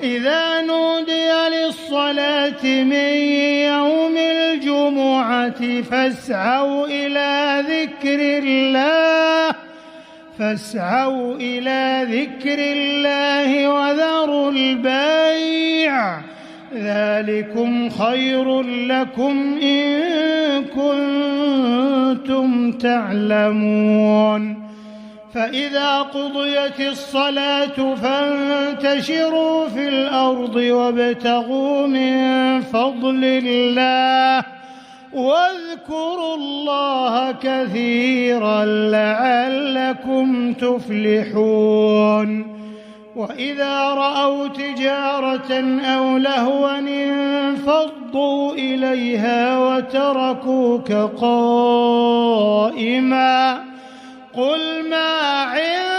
إذا نودي للصلاة من يوم الجمعة فاسعوا إلى ذكر الله وذروا البيع ذلكم خير لكم إن كنتم تعلمون. فإذا قضيت الصلاة فانتشروا في الأرض وابتغوا من فضل الله واذكروا الله كثيرا لعلكم تفلحون. وإذا رأوا تجارة أو لهوا انفضوا إليها وتركوك قائما قل ما عند